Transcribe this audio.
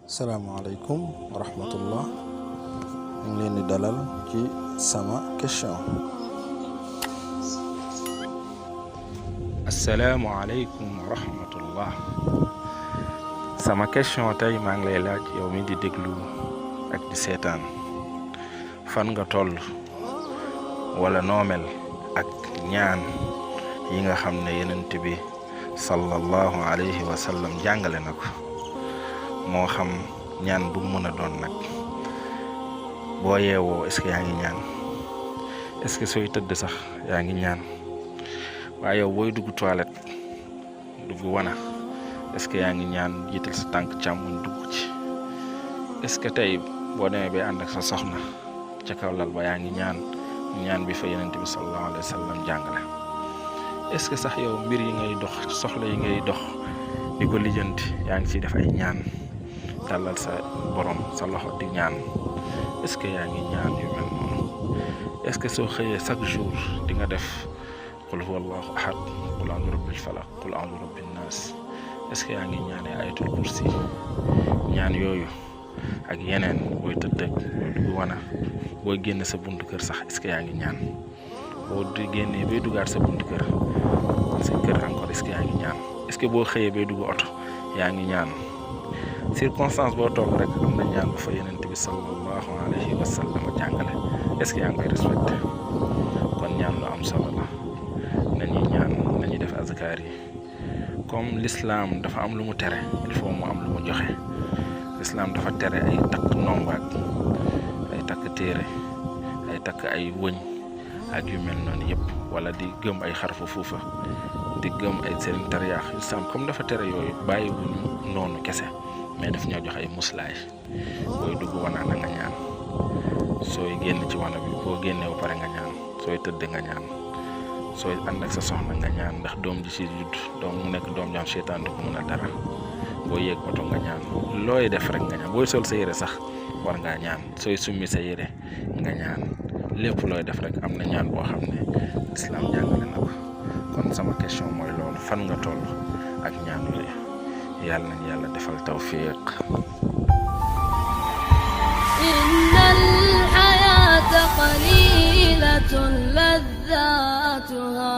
salaamaaleykum wa rahmatullah ñu ngi leen di dalal ci sama question. asalaamualeykum wa rahmatullah. sama question tey maa ngi lay laaj yow mi di déglu ak di seetaan fan nga toll wala noomel ak ñaan yi nga xam ne Yonent bi sallallahu alayhi wa sallam jàngale na ko moo xam ñaan bu mu mën a doon nag boo yeewoo est-ce que yaa ngi ñaan est-ce que sooy tëdd sax yaa ngi ñaan waaye yow booy dugg toilette dugg wana est-ce que yaa ngi ñaan jiital sa tànk càmmoñ dugg ci est-ce que tey boo demee bay ànd ak sa soxna ca kaw lal ba yaa ngi ñaan bi fa Yonent bi sallallahu alayhi wa sallam jàngale est-ce que sax yow mbir yi ngay dox soxla yi ngay dox di ko lijjanti yaa ngi ciy def ay ñaan tàllal sa borom sa loxo di ñaan est-ce que yaa ngi ñaan yu mel noonu est-ce que soo xëyee chaque jour di nga def qul huwa allahu ahad qul a'udhu bi rabbil falaq qul a'udhu bi rabbin nas est-ce que yaa ngi ñaanee ayatul kursi ñaan yooyu ak yeneen booy tëdd ak booy dugg wana booy génn sa buntu kër sax est-ce que yaa ngi ñaan boo di génnee bay duggaat sa buntu kër encore est-ce que yaa ngi ñaan est-ce que boo xëyee bay dugg oto yaa ngi ñaan circonstance boo toog rek am na ñaan bu fa Yonent bi sallallahu alayhi wa sallam jàngale est-ce que yaa ngi koy respecté kon ñaan lu am solo la nañuy ñaan nañuy def azkar yi comme l'islam dafa am lu mu tere il faut mu am lu mu joxe l'islam dafa tere ay takk nombaat ay takk téere ay takk ay wëñ ak yu mel noonu yëpp wala di gëm ay xarfu fuufa di gëm ay sëriñ tariyaax islam comme dafa tere yooyu bàyyiwuñu noonu kese mais daf ñoo jox ay muslaay booy dugg wana na nga ñaan sooy génn ci wana bi boo génnee ba pare nga ñaan sooy tëdd nga ñaan sooy ànd ak sa soxna nga ñaan ndax doom ji si judd doom mu nekk doom jam seytaan du ko mën a dara boo yéeg oto nga ñaan looy def rek nga ñaan booy sol sa yére sax war ngaa ñaan sooy summi sa yére nga ñaan lépp looy def rek am na ñaan boo xam ne islam jàngale na ko kon sama question mooy loolu fan nga toll ak ñaan yooyu yàlla nañ yàlla defal tawfiq. innal hayata qalilatun ladhatuha